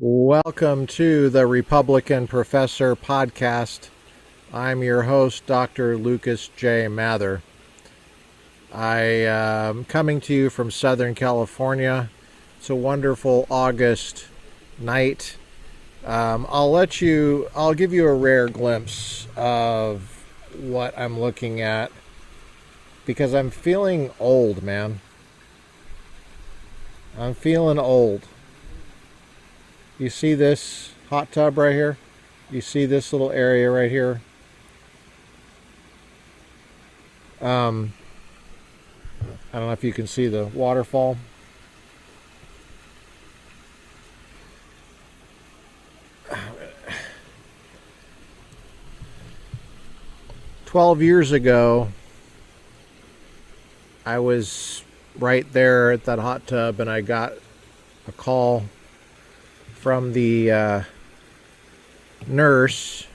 Welcome to the Republican Professor Podcast. I'm your host, Dr. Lucas J. Mather. I am coming to you from Southern California. It's a wonderful August night. I'll give you a rare glimpse of what I'm looking at because I'm feeling old, man. I'm feeling old. You see this hot tub right here? You see this little area right here? I don't know if you can see the waterfall. "12 years ago, I was right there at that hot tub and I got a call from the nurse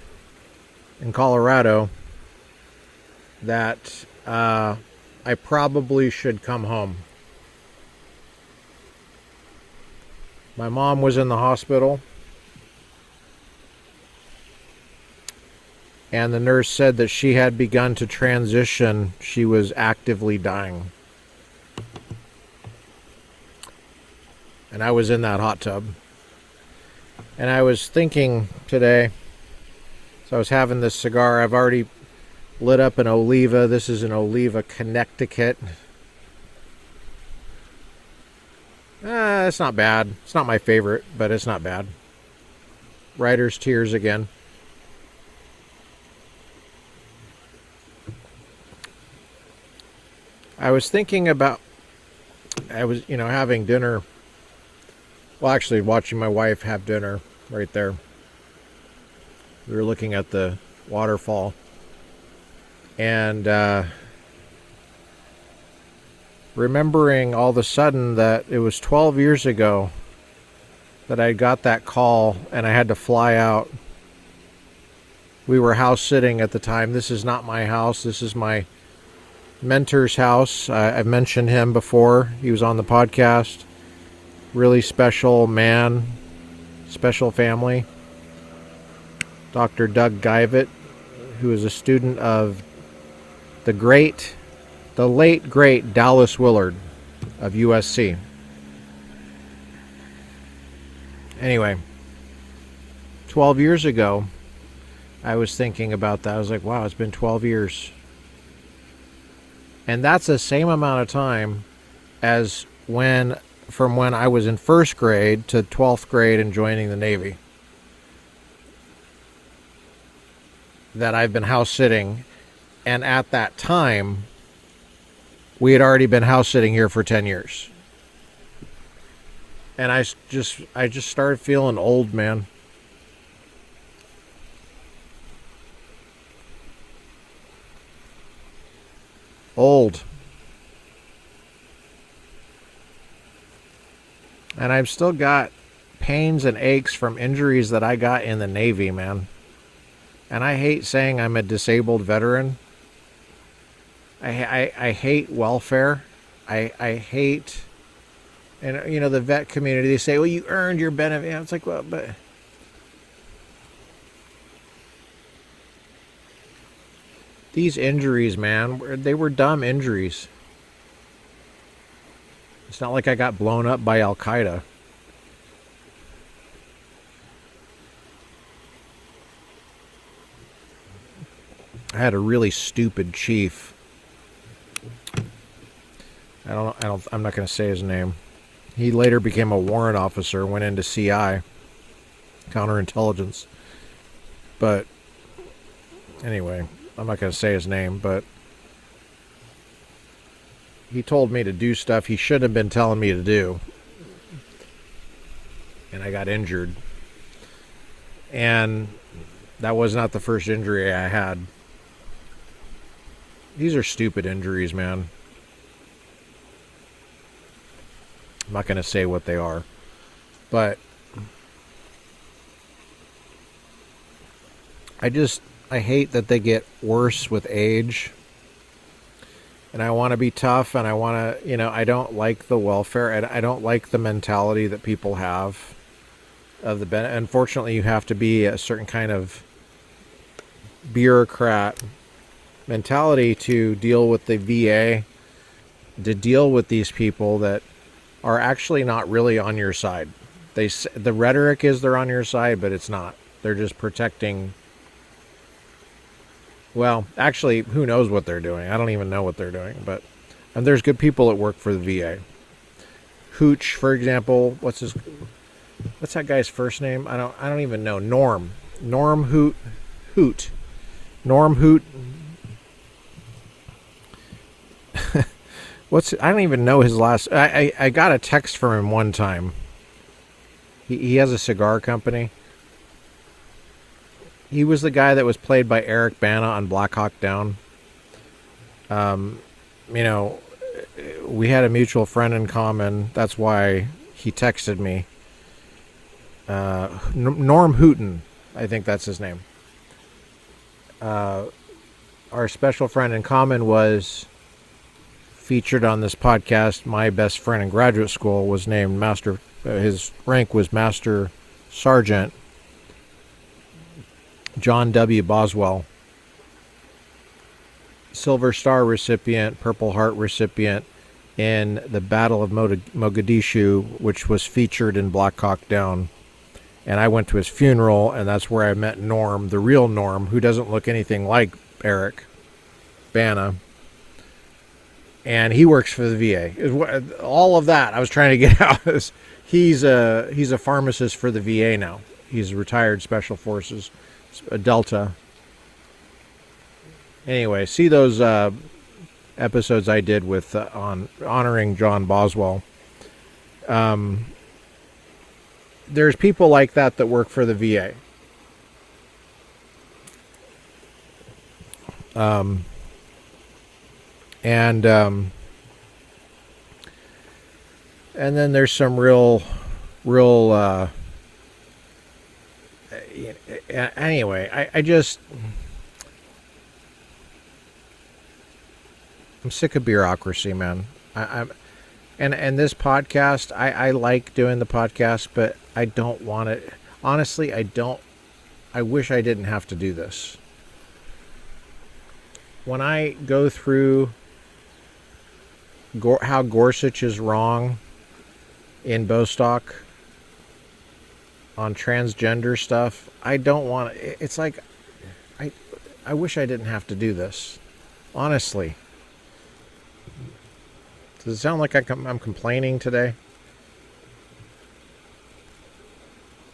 in Colorado that I probably should come home. My mom was in the hospital, and the nurse said that she had begun to transition. She was actively dying. And I was in that hot tub. And I was thinking today, so I was having this cigar. I've already lit up an Oliva. This is an Oliva Connecticut. It's not bad. It's not my favorite, but it's not bad. Writer's Tears again. I was thinking about, having dinner. Well, actually, watching my wife have dinner right there. We were looking at the waterfall. And remembering all of a sudden that it was 12 years ago that I got that call and I had to fly out. We were house sitting at the time. This is not my house. This is my mentor's house. I've mentioned him before. He was on the podcast. Really special man, special family. Dr. Doug Guyvet, who is a student of the late great Dallas Willard of USC. Anyway, 12 years ago, I was thinking about that. I was like, wow, it's been 12 years. And that's the same amount of time as from when I was in first grade to 12th grade and joining the Navy, that I've been house sitting. And at that time, we had already been house sitting here for 10 years. And I just started feeling old, man. Old. And I've still got pains and aches from injuries that I got in the Navy, man. And I hate saying I'm a disabled veteran. I hate welfare. I hate, and the vet community, they say, well, you earned your benefit. It's like, well, but these injuries, man, they were dumb injuries. It's not like I got blown up by Al Qaeda. I had a really stupid chief. I'm not going to say his name. He later became a warrant officer, went into CI, counterintelligence. But anyway, I'm not going to say his name, but he told me to do stuff he should have been telling me to do. And I got injured. And that was not the first injury I had. These are stupid injuries, man. I'm not going to say what they are. But I hate that they get worse with age. And I want to be tough, and I want to, I don't like the welfare, and I don't like the mentality that people have. of the benefit. Unfortunately, you have to be a certain kind of bureaucrat mentality to deal with the VA, to deal with these people that are actually not really on your side. The rhetoric is they're on your side, but it's not. They're just protecting. Well, actually, who knows what they're doing? I don't even know what they're doing. But and there's good people that work for the VA. Hooch, for example, what's that guy's first name? I don't even know. Norm Hoot. Norm Hoot. I don't even know his last. I got a text from him one time. He has a cigar company. He was the guy that was played by Eric Bana on Black Hawk Down. We had a mutual friend in common. That's why he texted me. Norm Hooten, I think that's his name. Our special friend in common was featured on this podcast. My best friend in graduate school was named Master. His rank was Master Sergeant John W. Boswell. Silver Star recipient, Purple Heart recipient in the Battle of Mogadishu, which was featured in Black Hawk Down. And I went to his funeral, and that's where I met Norm, the real Norm, who doesn't look anything like Eric Bana. And he works for the VA. All of that I was trying to get out. He's a pharmacist for the VA now. He's a retired Special Forces, a Delta. Anyway, see those episodes I did with on honoring John Boswell. There's people like that work for the VA. And then there's some real anyway, I'm sick of bureaucracy, man. And this podcast, I like doing the podcast, but I don't want it. Honestly, I wish I didn't have to do this. When I go through how Gorsuch is wrong in Bostock on transgender stuff, I don't want it. It's like, I wish I didn't have to do this. Honestly. Does it sound like I'm complaining today?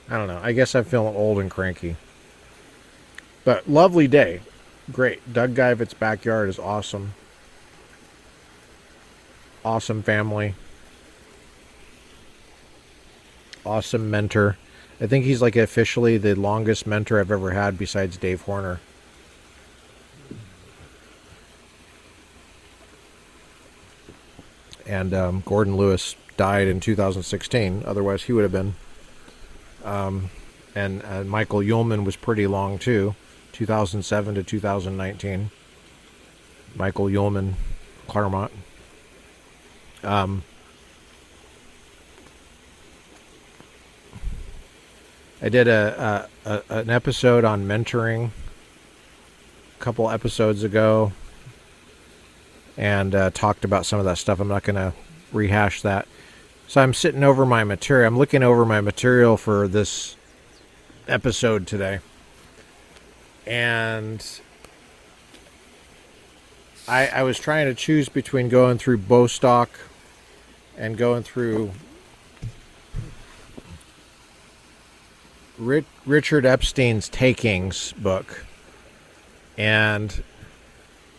I don't know. I guess I'm feeling old and cranky. But lovely day. Great. Doug Guyvet's backyard is awesome. Awesome family. Awesome mentor. I think he's like officially the longest mentor I've ever had besides Dave Horner. And Gordon Lewis died in 2016. Otherwise, he would have been. And Michael Ullman was pretty long, too. 2007 to 2019. Michael Ullman, Claremont. I did an episode on mentoring a couple episodes ago. And talked about some of that stuff. I'm not going to rehash that. So I'm sitting over my material. I'm looking over my material for this episode today. And I was trying to choose between going through Bostock and going through Richard Epstein's Takings book. And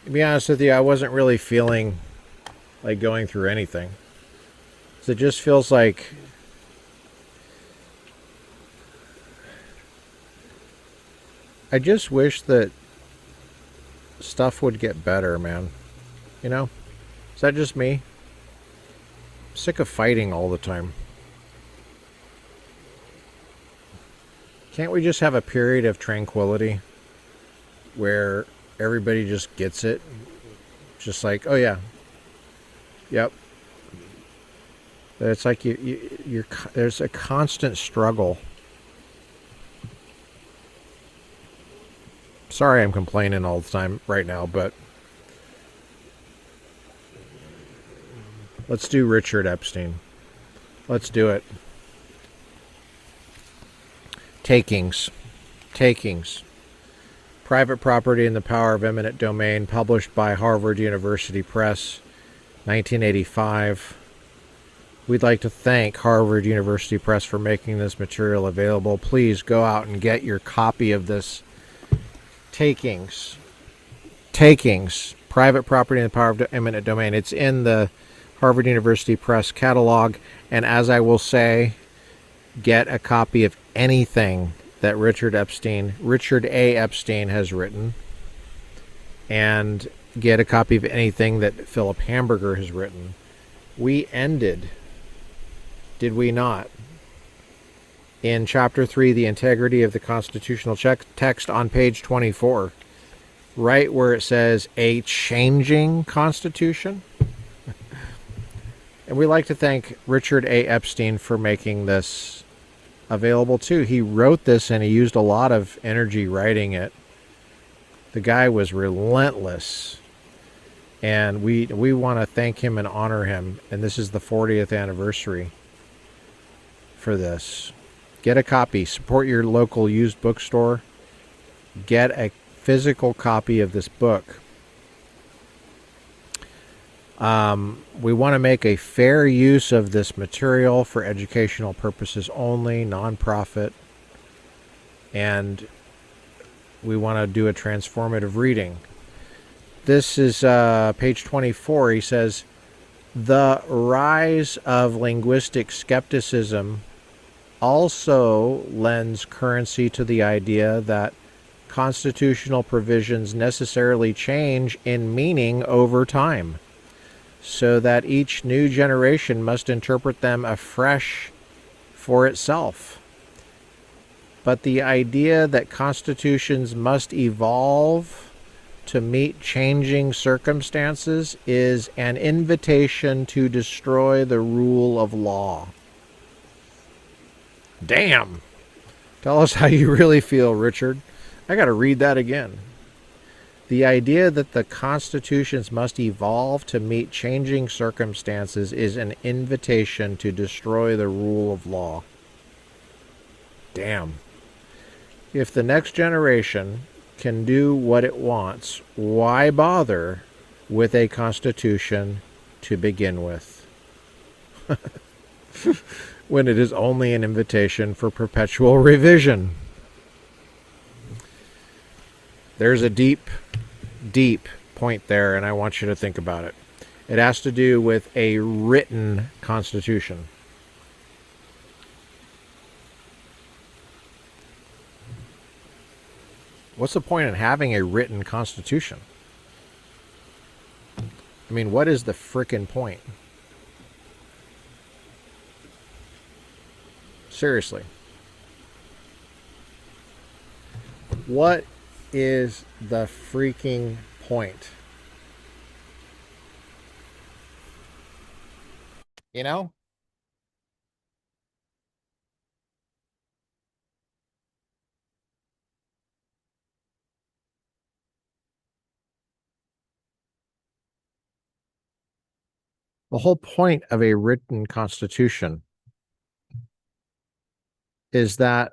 to be honest with you, I wasn't really feeling like going through anything. So it just feels like I just wish that stuff would get better, man. You know? Is that just me? I'm sick of fighting all the time. Can't we just have a period of tranquility where everybody just gets it? Just like, oh yeah. Yep. It's like you're there's a constant struggle Sorry I'm complaining all the time right now, but let's do Richard Epstein. Let's do it. Takings. Takings. Private Property and the Power of Eminent Domain, published by Harvard University Press, 1985. We'd like to thank Harvard University Press for making this material available. Please go out and get your copy of this. Takings. Takings. Private Property and the Power of Eminent Domain. It's in the Harvard University Press catalog. And as I will say, get a copy of anything that Richard A. Epstein has written, and get a copy of anything that Philip Hamburger has written. We ended, did we not, in Chapter 3, The Integrity of the Constitutional Text, on page 24, right where it says, a changing Constitution? And we'd like to thank Richard A. Epstein for making this available too. He wrote this and he used a lot of energy writing it. The guy was relentless, and we want to thank him and honor him. And this is the 40th anniversary for this. Get a copy. Support your local used bookstore. Get a physical copy of this book. We want to make a fair use of this material for educational purposes only, nonprofit, and we want to do a transformative reading. This is page 24. He says, the rise of linguistic skepticism also lends currency to the idea that constitutional provisions necessarily change in meaning over time, so that each new generation must interpret them afresh for itself. But the idea that constitutions must evolve to meet changing circumstances is an invitation to destroy the rule of law. Damn! Tell us how you really feel, Richard. I got to read that again. The idea that the constitutions must evolve to meet changing circumstances is an invitation to destroy the rule of law. Damn. If the next generation can do what it wants, why bother with a constitution to begin with? When it is only an invitation for perpetual revision. There's a deep point there, and I want you to think about it. It has to do with a written constitution. What's the point in having a written constitution? I mean, what is the frickin' point? Seriously. What is the freaking point? You know? The whole point of a written constitution is that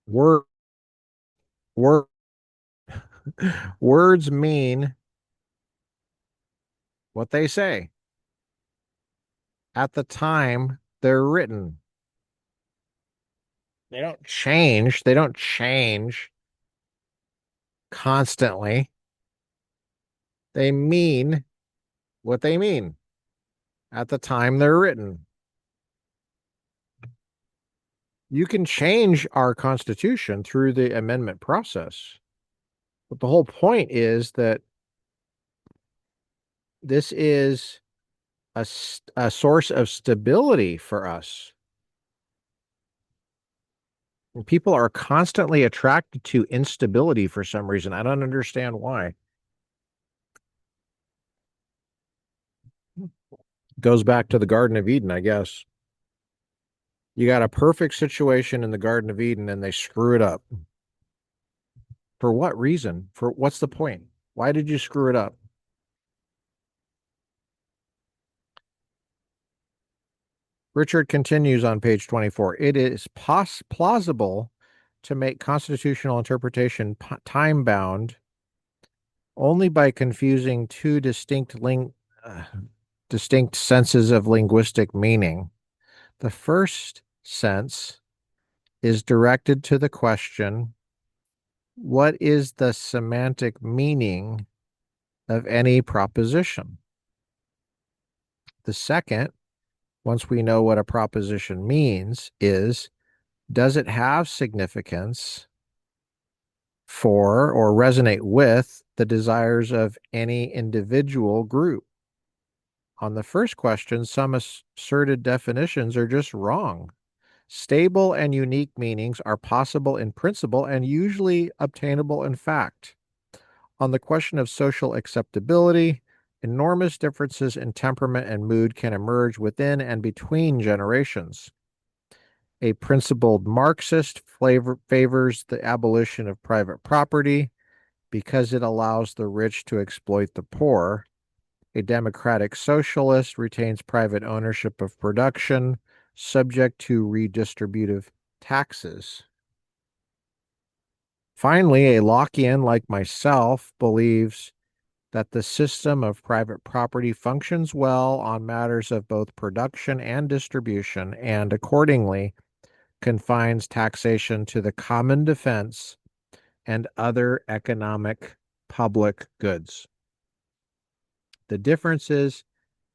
words mean what they say at the time they're written. They don't change. They don't change constantly. They mean what they mean at the time they're written. You can change our Constitution through the amendment process. But the whole point is that this is a source of stability for us. And people are constantly attracted to instability for some reason. I don't understand why. Goes back to the Garden of Eden, I guess. You got a perfect situation in the Garden of Eden and they screw it up. For what reason? For what's the point? Why did you screw it up? Richard continues on page 24. It is plausible to make constitutional interpretation time bound only by confusing two uh, distinct senses of linguistic meaning. The first sense is directed to the question, what is the semantic meaning of any proposition? The second, once we know what a proposition means, is does it have significance for or resonate with the desires of any individual group? On the first question, some asserted definitions are just wrong. Stable and unique meanings are possible in principle and usually obtainable in fact. On the question of social acceptability, enormous differences in temperament and mood can emerge within and between generations. A principled Marxist favors the abolition of private property because it allows the rich to exploit the poor. A democratic socialist retains private ownership of production, subject to redistributive taxes. Finally, a Lockean like myself believes that the system of private property functions well on matters of both production and distribution, and accordingly confines taxation to the common defense and other economic public goods. The differences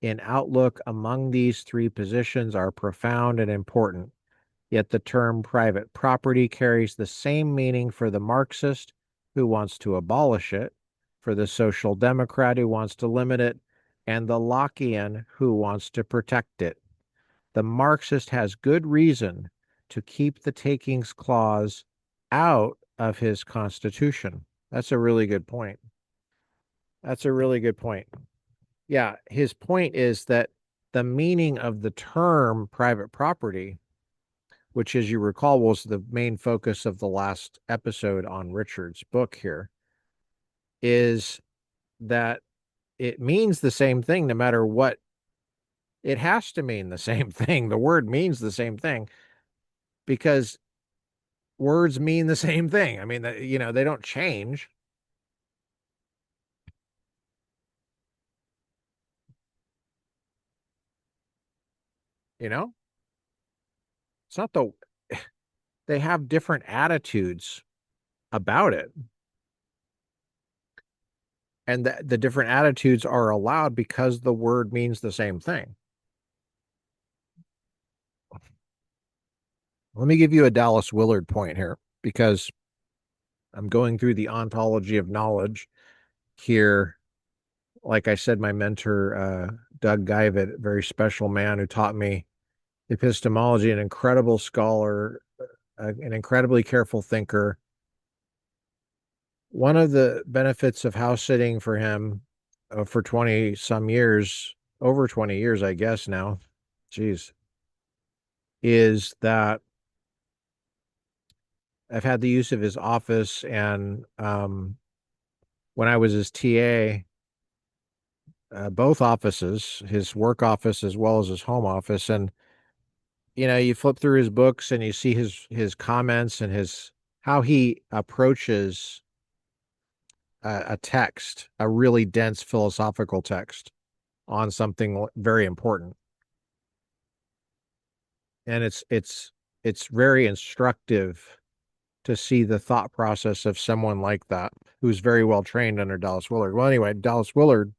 in outlook among these three positions are profound and important, yet the term private property carries the same meaning for the Marxist who wants to abolish it, for the social democrat who wants to limit it, and the Lockean who wants to protect it. The Marxist has good reason to keep the takings clause out of his constitution. That's a really good point. That's a really good point. Yeah, his point is that the meaning of the term private property, which, as you recall, was the main focus of the last episode on Richard's book here, is that it means the same thing no matter what. It has to mean the same thing. The word means the same thing because words mean the same thing. I mean, they don't change. You know, it's not they have different attitudes about it. And the different attitudes are allowed because the word means the same thing. Let me give you a Dallas Willard point here because I'm going through the ontology of knowledge here. Like I said, my mentor, Doug Guyvett, a very special man who taught me epistemology, an incredible scholar, an incredibly careful thinker. One of the benefits of house sitting for him for 20 some years, over 20 years, I guess now, geez, is that I've had the use of his office. And when I was his TA, both offices, his work office as well as his home office. And, you flip through his books and you see his comments and how he approaches a text, a really dense philosophical text on something very important. And it's very instructive to see the thought process of someone like that who's very well trained under Dallas Willard. Well, anyway, Dallas Willard,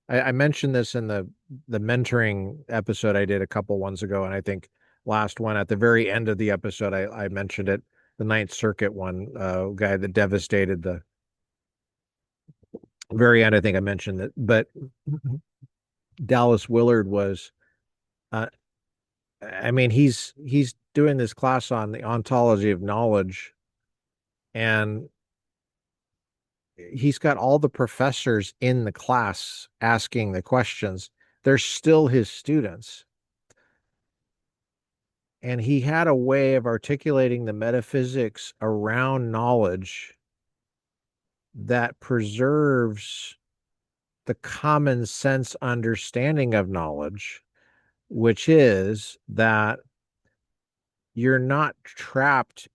I mentioned this in the mentoring episode I did a couple ones ago, and I think last one at the very end of the episode I mentioned it, the Ninth Circuit one, guy that devastated the very end. I think I mentioned that, but Dallas Willard was, uh, I mean, he's doing this class on the ontology of knowledge, and he's got all the professors in the class asking the questions. They're still his students. And he had a way of articulating the metaphysics around knowledge that preserves the common sense understanding of knowledge, which is that you're not trapped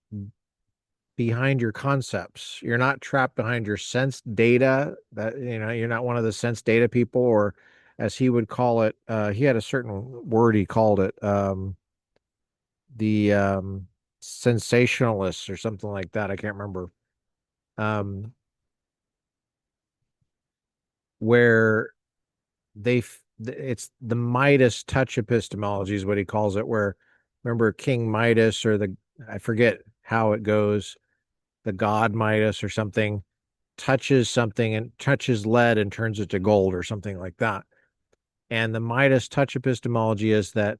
behind your concepts. You're not trapped behind your sense data. That you're not one of the sense data people, or as he would call it, he had a certain word he called it, the sensationalists or something like that. I can't remember. Um, where it's the Midas touch epistemology is what he calls it. Where remember King Midas, or the I forget how it goes, the god Midas or something, touches something and touches lead and turns it to gold or something like that. And the Midas touch epistemology is that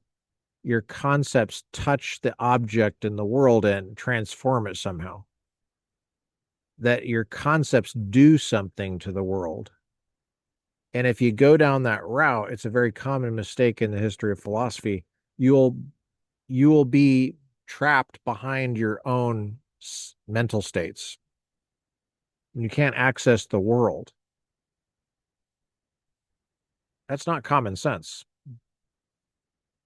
your concepts touch the object in the world and transform it somehow. That your concepts do something to the world. And if you go down that route, it's a very common mistake in the history of philosophy. You'll you will be trapped behind your own mental states. You can't access the world. That's not common sense.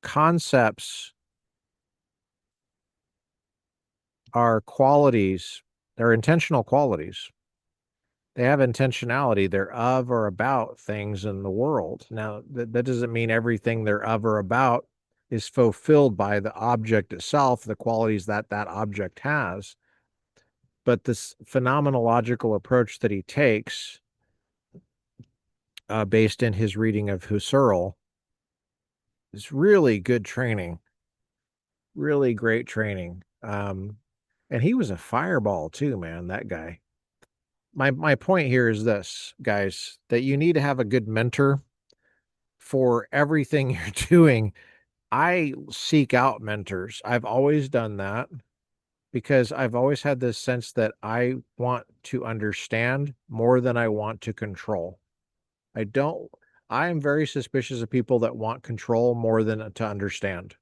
Concepts are qualities, they're intentional qualities. They have intentionality. They're of or about things in the world. Now, that doesn't mean everything they're of or about is fulfilled by the object itself, the qualities that that object has. But this phenomenological approach that he takes, based in his reading of Husserl, is really good training, really great training. And he was a fireball too, man, that guy. My point here is this, guys, that you need to have a good mentor for everything you're doing. I seek out mentors. I've always done that because I've always had this sense that I want to understand more than I want to control. I don't, I am very suspicious of people that want control more than to understand.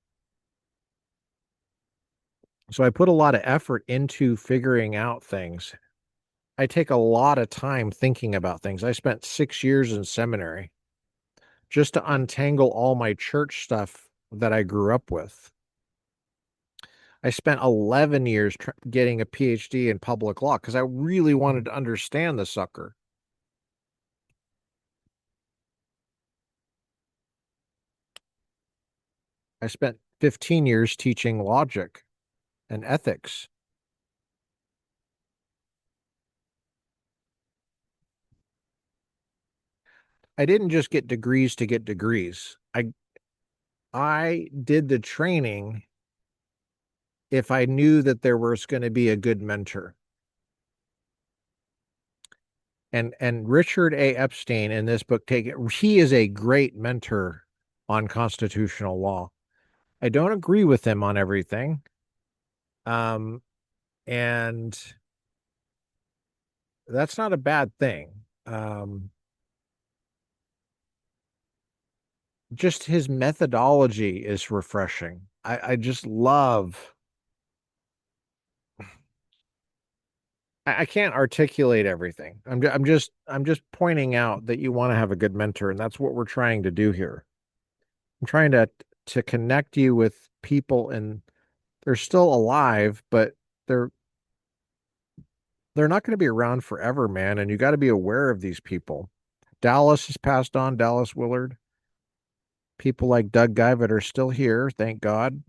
So I put a lot of effort into figuring out things. I take a lot of time thinking about things. I spent 6 years in seminary just to untangle all my church stuff that I grew up with. I spent 11 years getting a PhD in public law because I really wanted to understand the sucker. I spent 15 years teaching logic and ethics. I didn't just get degrees to get degrees. I did the training if I knew that there was going to be a good mentor. And Richard A. Epstein in this book, he is a great mentor on constitutional law. I don't agree with him on everything. Um, and that's not a bad thing. Just his methodology is refreshing. I just love, I can't articulate everything. I'm just pointing out that you want to have a good mentor, and that's what we're trying to do here. I'm trying to connect you with people, and they're still alive, but they're they're not going to be around forever, man, and you got to be aware of these people. Dallas has passed on, Dallas Willard. People like Doug Guyvet are still here, thank God.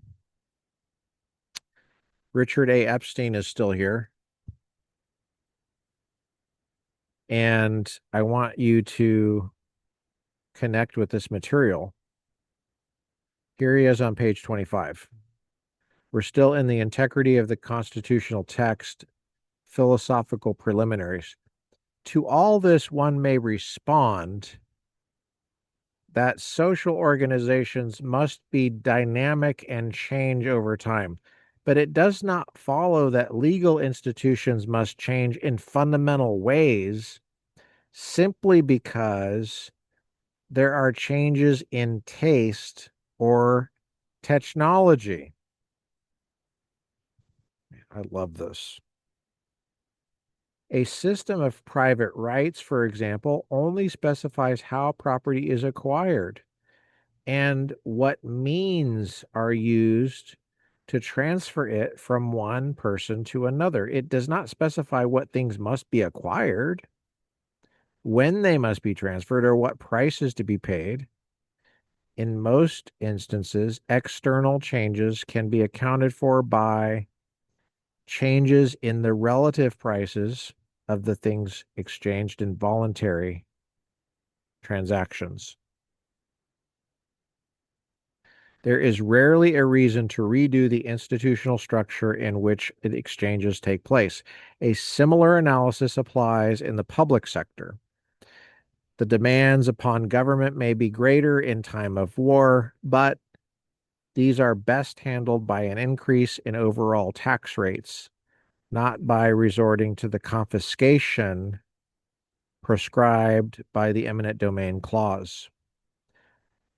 Richard A. Epstein is still here. And I want you to connect with this material. Here he is on page 25. We're still in the integrity of the constitutional text, philosophical preliminaries. To all this, one may respond that social organizations must be dynamic and change over time. But it does not follow that legal institutions must change in fundamental ways simply because there are changes in taste or technology. I love this. A system of private rights, for example, only specifies how property is acquired and what means are used to transfer it from one person to another. It does not specify what things must be acquired, when they must be transferred, or what price is to be paid. In most instances, external changes can be accounted for by changes in the relative prices of the things exchanged in voluntary transactions. There is rarely a reason to redo the institutional structure in which the exchanges take place. A similar analysis applies in the public sector. The demands upon government may be greater in time of war, but these are best handled by an increase in overall tax rates, not by resorting to the confiscation prescribed by the eminent domain clause.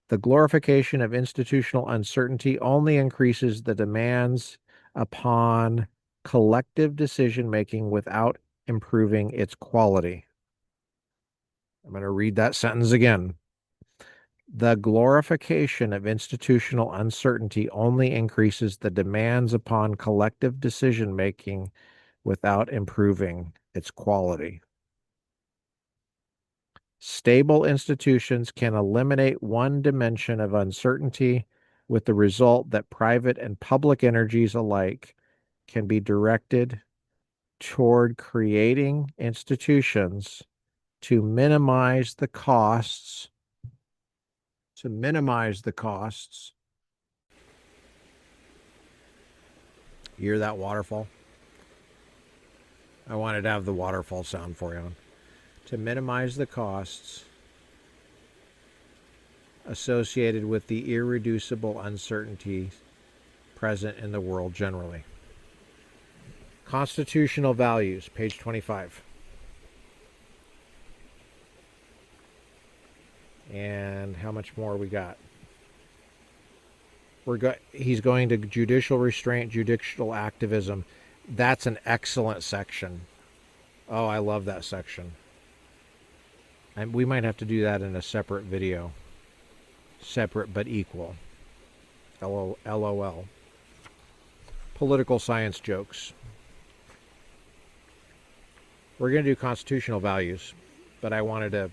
The glorification of institutional uncertainty only increases the demands upon collective decision making without improving its quality. I'm going to read that sentence again. The glorification of institutional uncertainty only increases the demands upon collective decision making without improving its quality. Stable institutions can eliminate one dimension of uncertainty, with the result that private and public energies alike can be directed toward creating institutions to minimize the costs. You hear that waterfall? I wanted to have the waterfall sound for you. To minimize the costs associated with the irreducible uncertainty present in the world generally. Constitutional values, page 25. And how much more we got? He's going to judicial restraint, judicial activism. That's an excellent section. Oh, I love that section. And we might have to do that in a separate video. Separate but equal. LOL. Political science jokes. We're going to do constitutional values, but I wanted to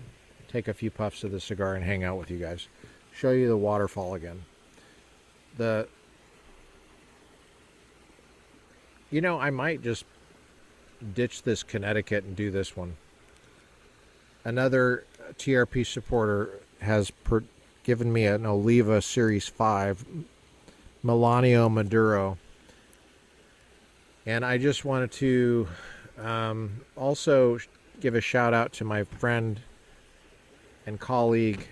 take a few puffs of the cigar and hang out with you guys. Show you the waterfall again. I might just ditch this Connecticut and do this one. Another TRP supporter has given me an Oliva Series 5 Melanio Maduro. And I just wanted to also give a shout out to my friend and colleague,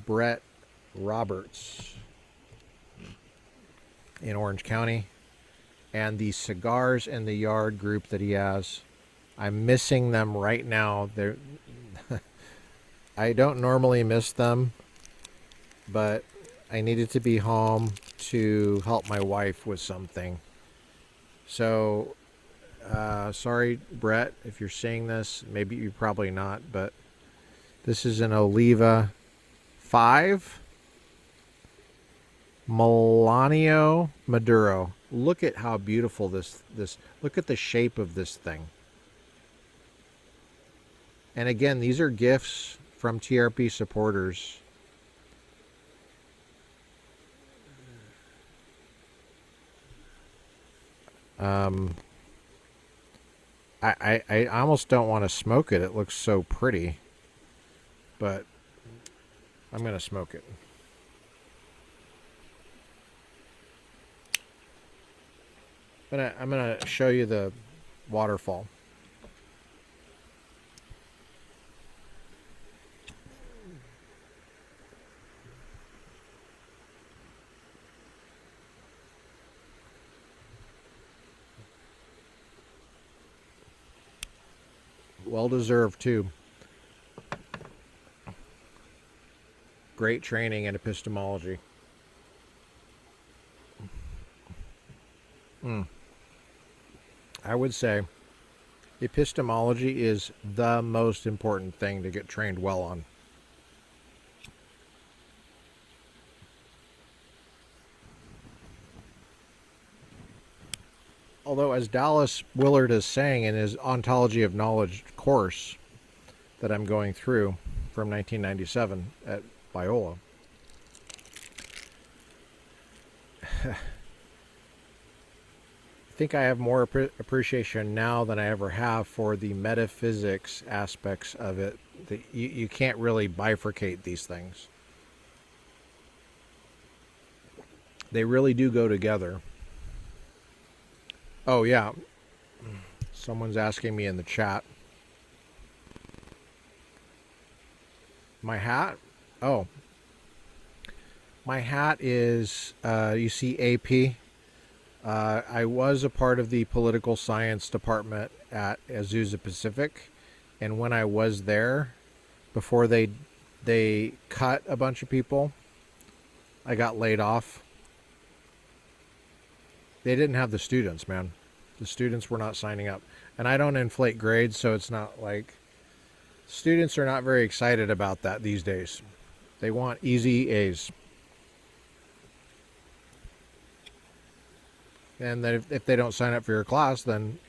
Brett Roberts in Orange County, and the Cigars in the Yard group that he has. I'm missing them right now. I don't normally miss them, but I needed to be home to help my wife with something. So, sorry, Brett, if you're seeing this. Maybe you're probably not, but this is an Oliva 5 Melanio Maduro. Look at how beautiful this look at the shape of this thing. And again, these are gifts from TRP supporters. I almost don't want to smoke it. It looks so pretty. But I'm going to smoke it. I'm going to show you the waterfall. Well deserved too. Great training in epistemology. I would say Epistemology is the most important thing to get trained well on. Although, as Dallas Willard is saying in his Ontology of Knowledge course that I'm going through from 1997 at Biola, I think I have more appreciation now than I ever have for the metaphysics aspects of it. You can't really bifurcate these things. They really do go together. Oh, yeah. Someone's asking me in the chat. My hat? Oh. My hat is, you see AP. I was a part of the political science department at Azusa Pacific. And when I was there, before they cut a bunch of people, I got laid off. They didn't have the students, man. The students were not signing up. And I don't inflate grades, so it's not like... Students are not very excited about that these days. They want easy A's. And then if they don't sign up for your class, then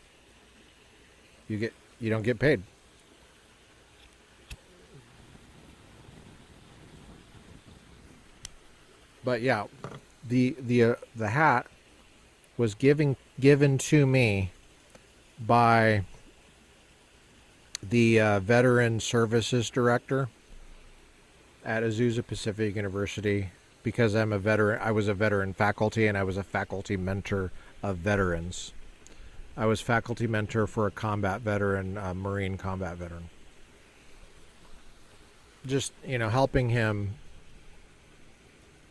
you don't get paid. But yeah, the hat was given to me by the Veteran Services Director at Azusa Pacific University, because I'm a veteran. I was a veteran faculty, and I was a faculty mentor of veterans. I was faculty mentor for a combat veteran, a Marine combat veteran. Just, helping him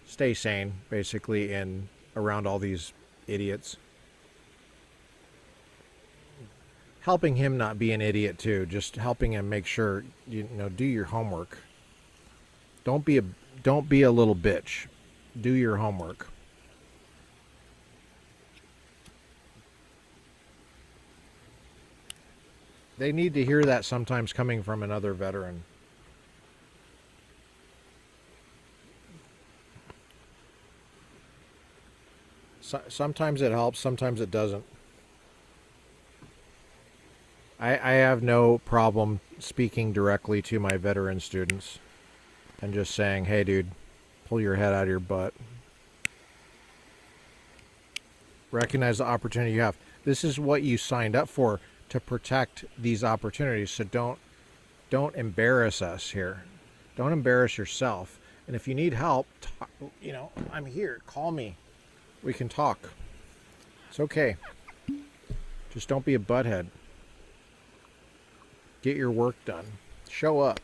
stay sane, basically, in around all these idiots. Helping him not be an idiot too. Just helping him make sure do your homework. Don't be a little bitch. Do your homework. They need to hear that sometimes coming from another veteran. Sometimes it helps, sometimes it doesn't. I have no problem speaking directly to my veteran students and just saying, hey dude, pull your head out of your butt. Recognize the opportunity you have. This is what you signed up for, to protect these opportunities. So don't embarrass us here. Don't embarrass yourself. And if you need help, I'm here. Call me. We can talk. It's okay. Just don't be a butthead. Get your work done. Show up.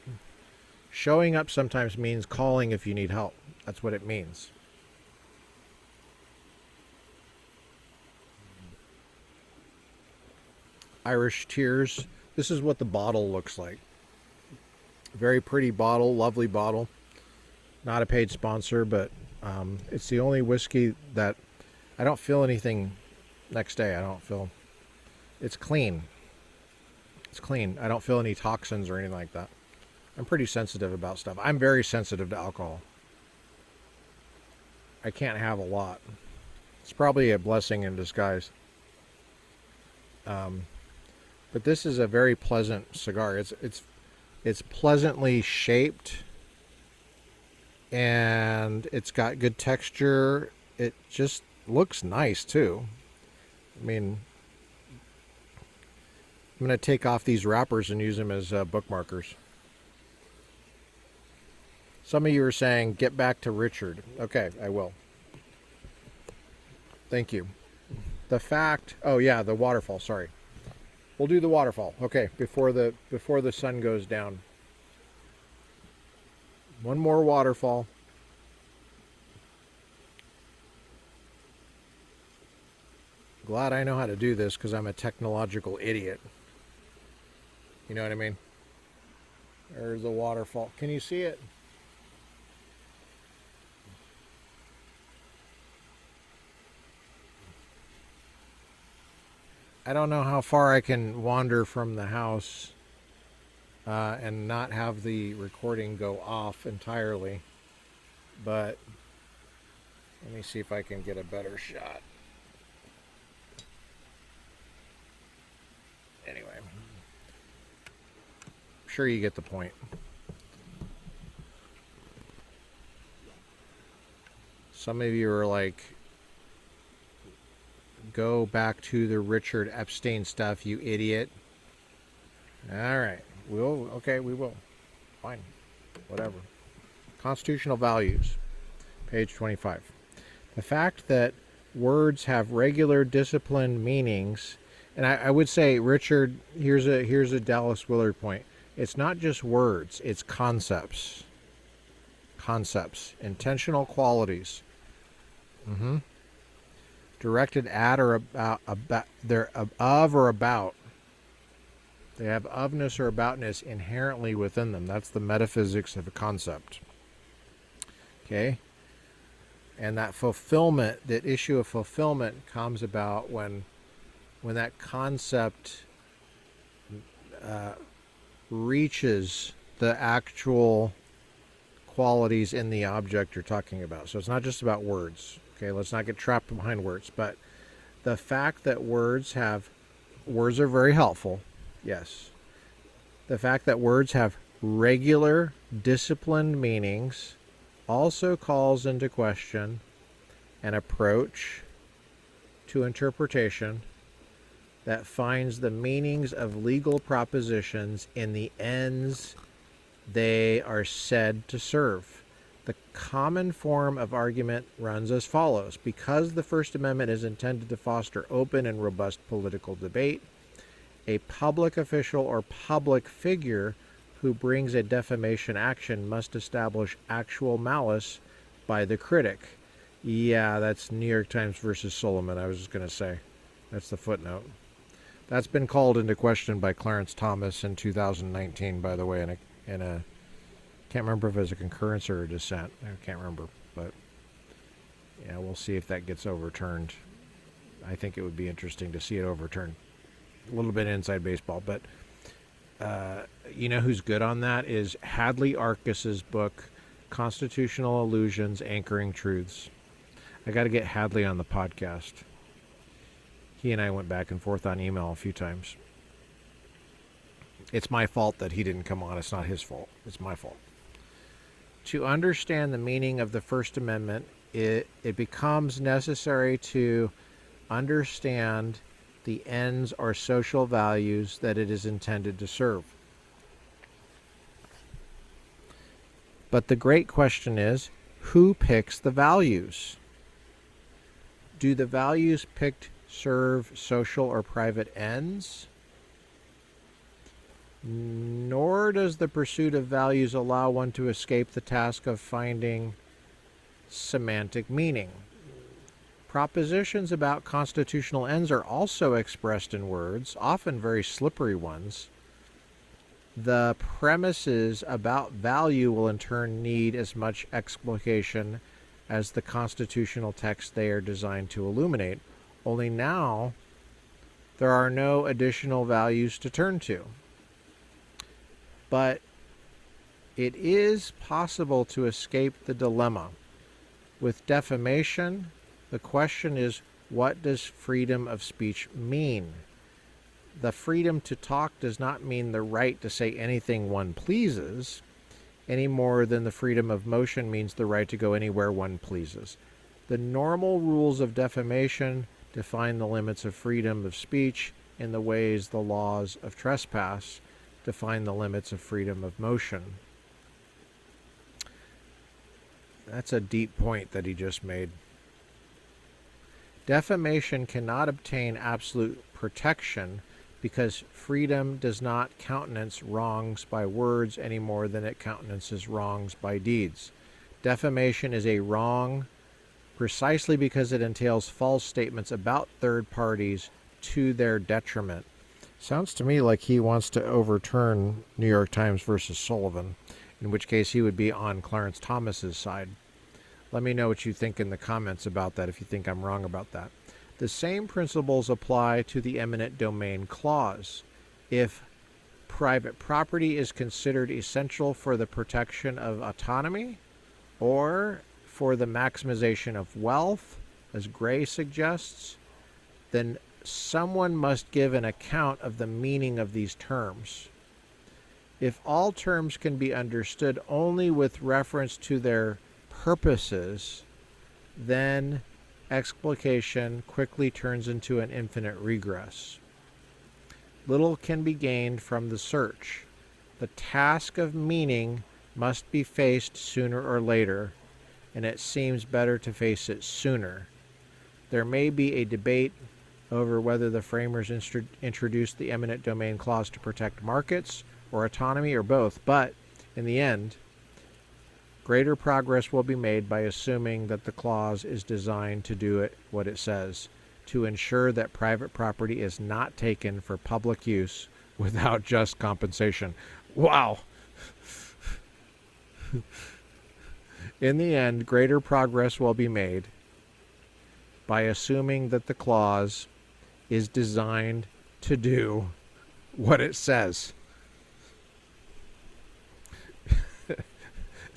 Showing up sometimes means calling if you need help. That's what it means. Irish Tears. This is what the bottle looks like. Very pretty bottle, lovely bottle. Not a paid sponsor, but it's the only whiskey that I don't feel anything next day. It's clean. It's clean. I don't feel any toxins or anything like that. I'm pretty sensitive about stuff. I'm very sensitive to alcohol. I can't have a lot. It's probably a blessing in disguise. But this is a very pleasant cigar. It's pleasantly shaped, and it's got good texture. It just looks nice too. I mean, I'm going to take off these wrappers and use them as bookmarkers. Some of you are saying, get back to Richard. Okay, I will. Thank you. Oh yeah, the waterfall, sorry. We'll do the waterfall. Okay, before the sun goes down. One more waterfall. Glad I know how to do this because I'm a technological idiot. You know what I mean? There's the waterfall. Can you see it? I don't know how far I can wander from the house and not have the recording go off entirely. But let me see if I can get a better shot. Anyway, I'm sure you get the point. Some of you are like, go back to the Richard Epstein stuff, you idiot. All right. We will. Fine. Whatever. Constitutional values. Page 25. The fact that words have regular disciplined meanings, and I would say, Richard, here's a Dallas Willard point. It's not just words, it's concepts. Concepts. Intentional qualities. Directed at or about they're of or about. They have ofness or aboutness inherently within them. That's the metaphysics of a concept. Okay? And that fulfillment, that issue of fulfillment comes about when that concept reaches the actual qualities in the object you're talking about. So it's not just about words. Okay, let's not get trapped behind words. But the fact that words are very helpful. Yes. The fact that words have regular, disciplined meanings also calls into question an approach to interpretation that finds the meanings of legal propositions in the ends they are said to serve. The common form of argument runs as follows. Because the First Amendment is intended to foster open and robust political debate, a public official or public figure who brings a defamation action must establish actual malice by the critic. Yeah, that's New York Times versus Solomon, I was just going to say. That's the footnote. That's been called into question by Clarence Thomas in 2019, by the way, in a can't remember if it was a concurrence or a dissent. I can't remember, but yeah, we'll see if that gets overturned. I think it would be interesting to see it overturned. A little bit inside baseball, but you know who's good on that is Hadley Arkes's book, Constitutional Illusions, Anchoring Truths. I got to get Hadley on the podcast. He and I went back and forth on email a few times. It's my fault that he didn't come on. It's not his fault. It's my fault. To understand the meaning of the First Amendment, it becomes necessary to understand the ends or social values that it is intended to serve. But the great question is, who picks the values? Do the values picked serve social or private ends? Nor does the pursuit of values allow one to escape the task of finding semantic meaning. Propositions about constitutional ends are also expressed in words, often very slippery ones. The premises about value will in turn need as much explication as the constitutional text they are designed to illuminate, only now there are no additional values to turn to. But it is possible to escape the dilemma. With defamation, the question is, what does freedom of speech mean? The freedom to talk does not mean the right to say anything one pleases, any more than the freedom of motion means the right to go anywhere one pleases. The normal rules of defamation define the limits of freedom of speech in the ways the laws of trespass define the limits of freedom of motion. That's a deep point that he just made. Defamation cannot obtain absolute protection because freedom does not countenance wrongs by words any more than it countenances wrongs by deeds. Defamation is a wrong precisely because it entails false statements about third parties to their detriment. Sounds to me like he wants to overturn New York Times versus Sullivan, in which case he would be on Clarence Thomas's side. Let me know what you think in the comments about that if you think I'm wrong about that. The same principles apply to the eminent domain clause. If private property is considered essential for the protection of autonomy or for the maximization of wealth, as Gray suggests, then someone must give an account of the meaning of these terms. If all terms can be understood only with reference to their purposes, then explication quickly turns into an infinite regress. Little can be gained from the search. The task of meaning must be faced sooner or later, and it seems better to face it sooner. There may be a debate over whether the framers introduced the eminent domain clause to protect markets or autonomy or both, but in the end, greater progress will be made by assuming that the clause is designed to do what it says, to ensure that private property is not taken for public use without just compensation. Wow! In the end, greater progress will be made by assuming that the clause is designed to do what it says.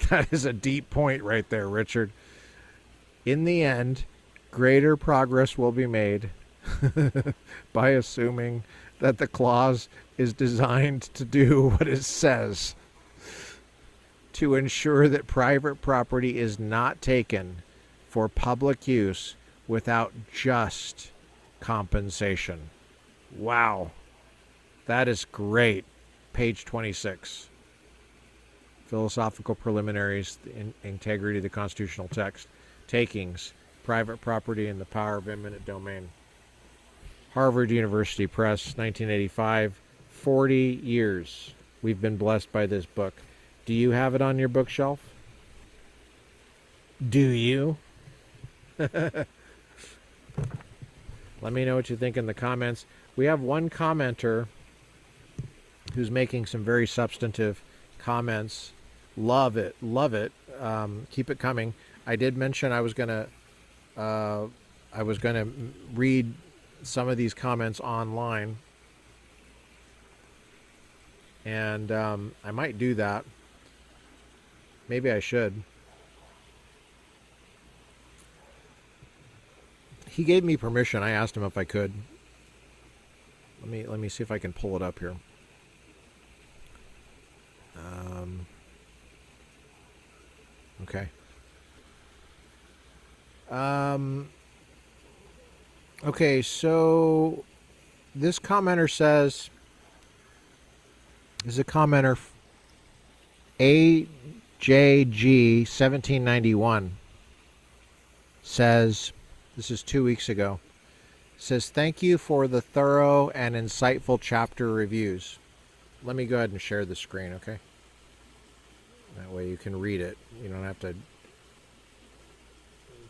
That is a deep point right there, Richard. In the end, greater progress will be made by assuming that the clause is designed to do what it says, to ensure that private property is not taken for public use without just compensation. Wow. That is great. Page 26. Philosophical Preliminaries, the Integrity of the Constitutional Text, Takings, Private Property, and the Power of Eminent Domain. Harvard University Press, 1985. 40 years. We've been blessed by this book. Do you have it on your bookshelf? Do you? Let me know what you think in the comments. We have one commenter who's making some very substantive comments. Love it. Love it. Keep it coming. I did mention I was gonna read some of these comments online, and I might do that. Maybe I should. He gave me permission. I asked him if I could. Let me see if I can pull it up here. Okay. Okay, so this commenter says, is a commenter AJG1791 says, this is 2 weeks ago, says, thank you for the thorough and insightful chapter reviews. Let me go ahead and share the screen, okay? That way you can read it. You don't have to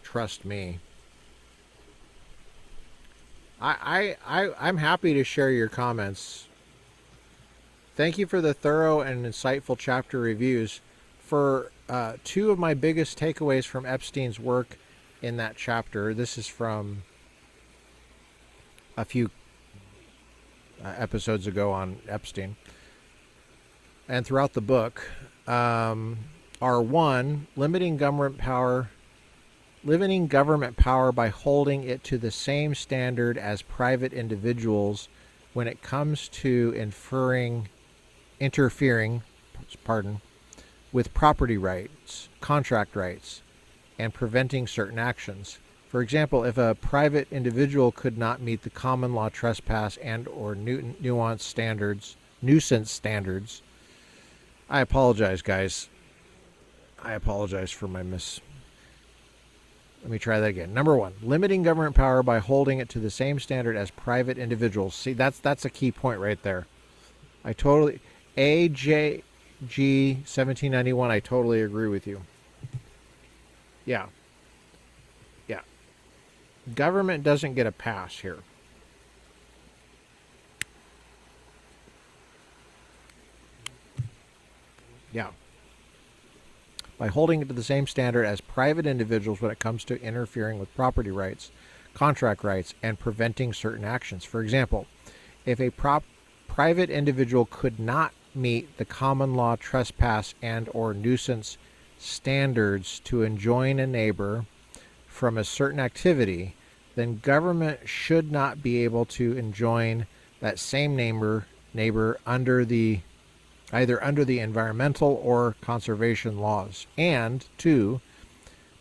trust me. I'm happy to share your comments. Thank you for the thorough and insightful chapter reviews. For two of my biggest takeaways from Epstein's work in that chapter, this is from a few episodes ago on Epstein, and throughout the book, are one, limiting government power by holding it to the same standard as private individuals when it comes to interfering with property rights, contract rights, and preventing certain actions. For example, if a private individual could not meet the common law trespass and or nuisance standards. I apologize, guys. I apologize for my Let me try that again. Number one, limiting government power by holding it to the same standard as private individuals. See, that's a key point right there. AJG1791, I totally agree with you. Yeah. Yeah. Government doesn't get a pass here. Yeah. By holding it to the same standard as private individuals when it comes to interfering with property rights, contract rights and preventing certain actions. For example, if a private individual could not meet the common law trespass and or nuisance standards to enjoin a neighbor from a certain activity, then government should not be able to enjoin that same neighbor under the either under the environmental or conservation laws. And two,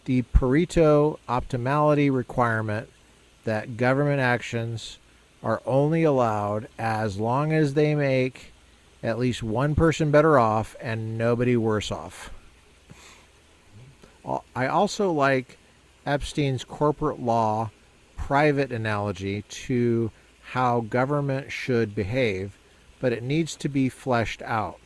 the Pareto optimality requirement that government actions are only allowed as long as they make at least one person better off and nobody worse off. I also like Epstein's corporate law private analogy to how government should behave, but it needs to be fleshed out.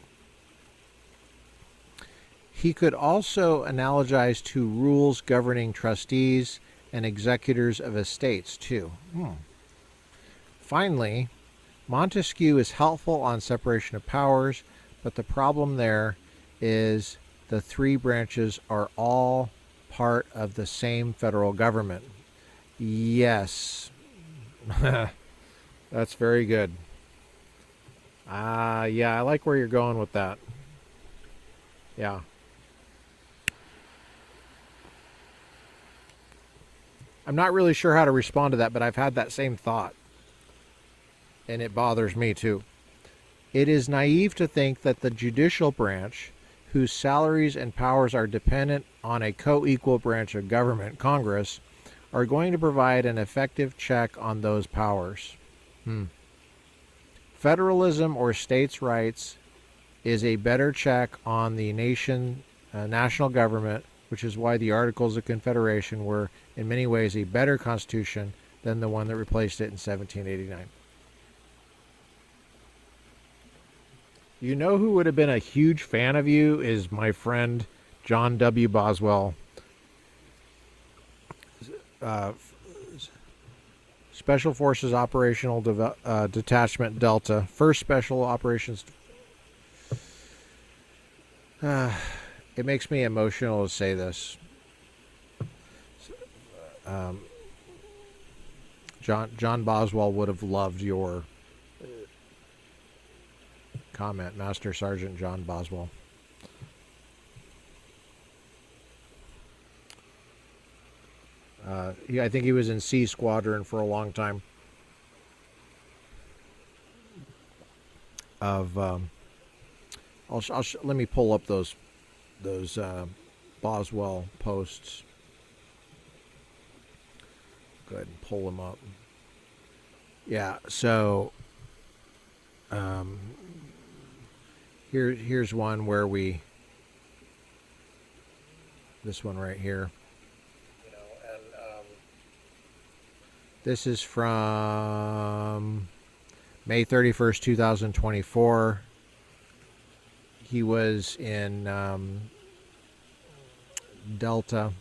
He could also analogize to rules governing trustees and executors of estates, too. Finally, Montesquieu is helpful on separation of powers, but the problem there is the three branches are all part of the same federal government. Yes. That's very good. Yeah, I like where you're going with that. Yeah. I'm not really sure how to respond to that, but I've had that same thought. And it bothers me too. It is naive to think that the judicial branch, whose salaries and powers are dependent on a co-equal branch of government, Congress, are going to provide an effective check on those powers. Federalism or states' rights is a better check on the national government, which is why the Articles of Confederation were in many ways a better constitution than the one that replaced it in 1789. You know who would have been a huge fan of you is my friend John W. Boswell. Special Forces Operational Detachment Delta. First Special Operations. It makes me emotional to say this. John Boswell would have loved your comment, Master Sergeant John Boswell. I think he was in C Squadron for a long time. Let me pull up those Boswell posts. Go ahead and pull them up. Yeah. So here's one where this one right here. This is from May 31st, 2024. He was in Delta.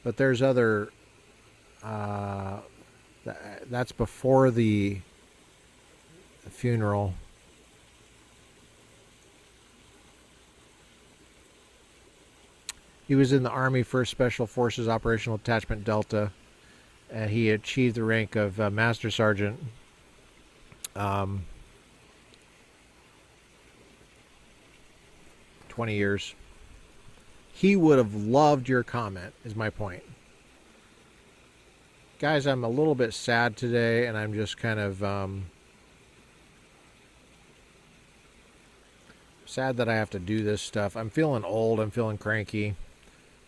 But there's other... that's before the funeral. He was in the Army 1st Special Forces Operational Detachment Delta, and he achieved the rank of Master Sergeant. 20 years. He would have loved your comment, is my point. Guys, I'm a little bit sad today, and I'm just kind of sad that I have to do this stuff. I'm feeling old. I'm feeling cranky.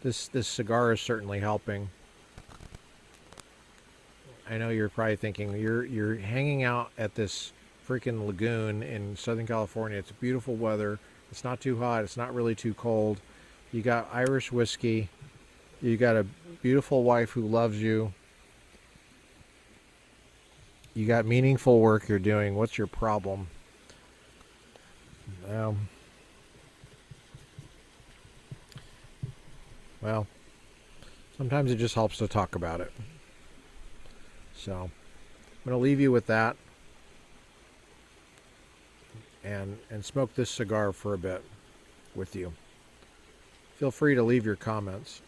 This cigar is certainly helping. I know you're probably thinking you're hanging out at this freaking lagoon in Southern California. It's beautiful weather. It's not too hot. It's not really too cold. You got Irish whiskey. You got a beautiful wife who loves you. You got meaningful work you're doing. What's your problem? Well, sometimes it just helps to talk about it. So, I'm going to leave you with that and smoke this cigar for a bit with you. Feel free to leave your comments.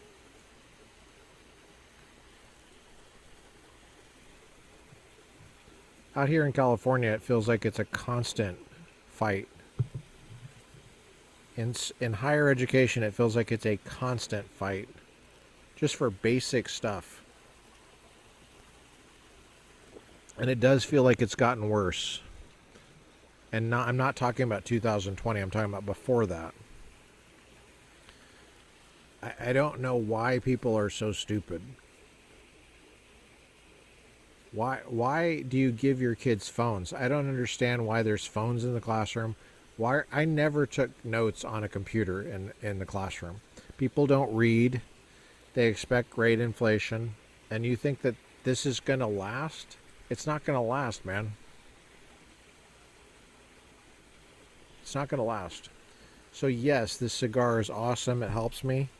Out here in California, it feels like it's a constant fight. In higher education, it feels like it's a constant fight just for basic stuff. And it does feel like it's gotten worse. And I'm not talking about 2020, I'm talking about before that. I don't know why people are so stupid. Why do you give your kids phones? I don't understand why there's phones in the classroom. Why I never took notes on a computer in the classroom. People don't read. They expect grade inflation. And you think that this is going to last? It's not going to last, man. It's not going to last. So yes, this cigar is awesome. It helps me.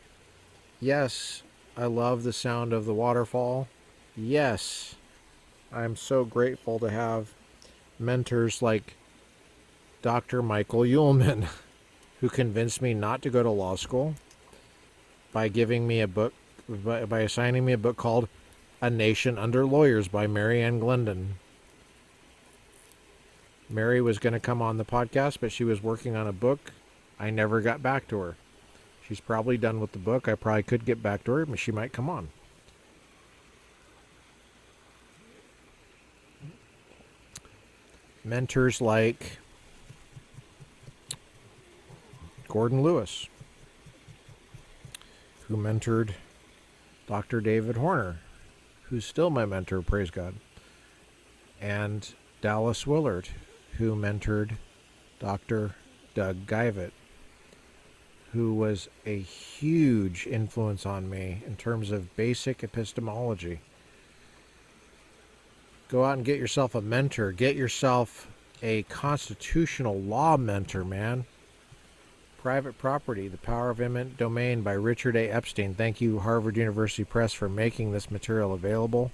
Yes, I love the sound of the waterfall. Yes, I'm so grateful to have mentors like Dr. Michael Uhlman, who convinced me not to go to law school by giving me a book, by assigning me a book called A Nation Under Lawyers by Mary Ann Glendon. Mary was going to come on the podcast, but she was working on a book. I never got back to her. She's probably done with the book. I probably could get back to her, but she might come on. Mentors like Gordon Lewis, who mentored Dr. David Horner, who's still my mentor, praise God, and Dallas Willard, who mentored Dr. Doug Geivett, who was a huge influence on me in terms of basic epistemology. Go out and get yourself a mentor. Get yourself a constitutional law mentor, man. Private Property, The Power of Eminent Domain by Richard Epstein. Thank you, Harvard University Press, for making this material available.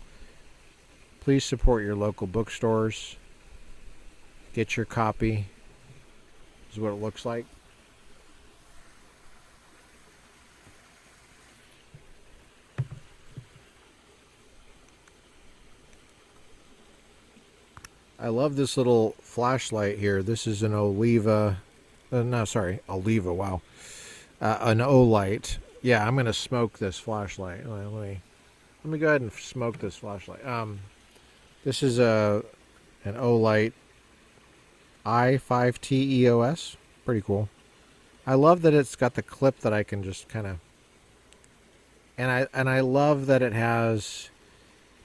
Please support your local bookstores. Get your copy. This is what it looks like. I love this little flashlight here. This is an Oliva. Oliva, wow. An O-light. Yeah, I'm going to smoke this flashlight. Let me go ahead and smoke this flashlight. This is an O-light I5TEOS. Pretty cool. I love that it's got the clip that I can just kind of... And I love that it has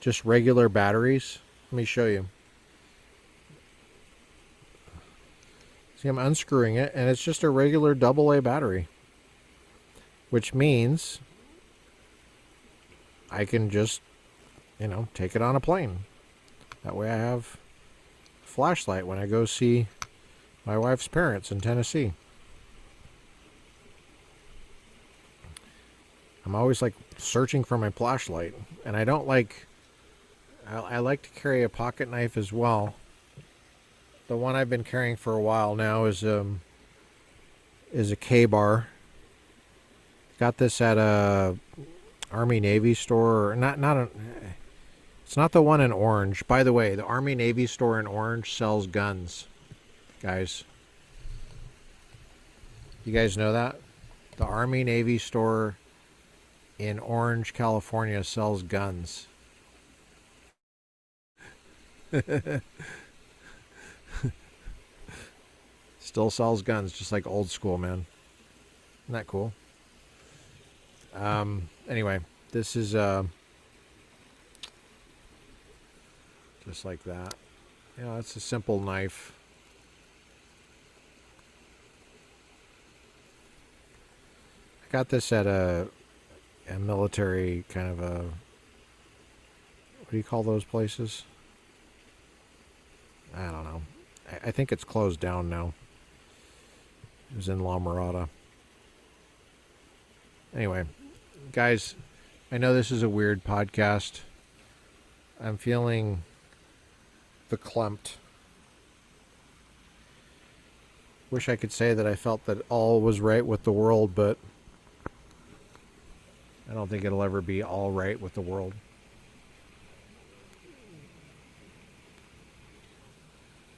just regular batteries. Let me show you. See, I'm unscrewing it, and it's just a regular AA battery, which means I can just, take it on a plane. That way I have a flashlight when I go see my wife's parents in Tennessee. I'm always searching for my flashlight, and I don't I like to carry a pocket knife as well. The one I've been carrying for a while now is a K-bar. Got this at a Army Navy store. It's not the one in Orange. By the way, the Army Navy store in Orange sells guns. Guys. You guys know that? The Army Navy store in Orange, California sells guns. Still sells guns, just like old school, man. Isn't that cool? Anyway, this is just like that. It's a simple knife. I got this at a military kind of a... What do you call those places? I don't know. I think it's closed down now. It was in La Mirada. Anyway, guys, I know this is a weird podcast. I'm feeling verklempt. Wish I could say that I felt that all was right with the world, but I don't think it'll ever be all right with the world.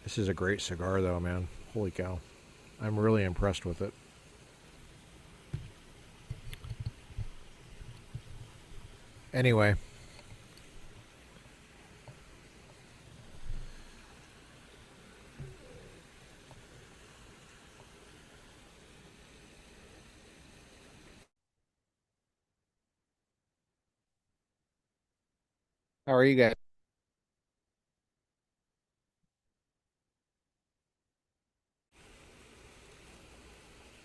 This is a great cigar, though, man. Holy cow. I'm really impressed with it. Anyway. How are you guys?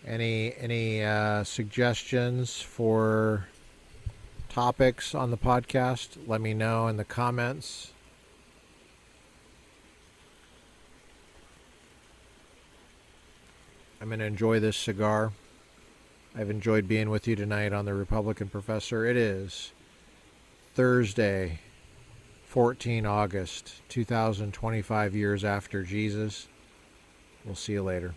Any suggestions for topics on the podcast? Let me know in the comments. I'm going to enjoy this cigar. I've enjoyed being with you tonight on the Republican Professor. It is Thursday, 14 August, 2025 years after Jesus. We'll see you later.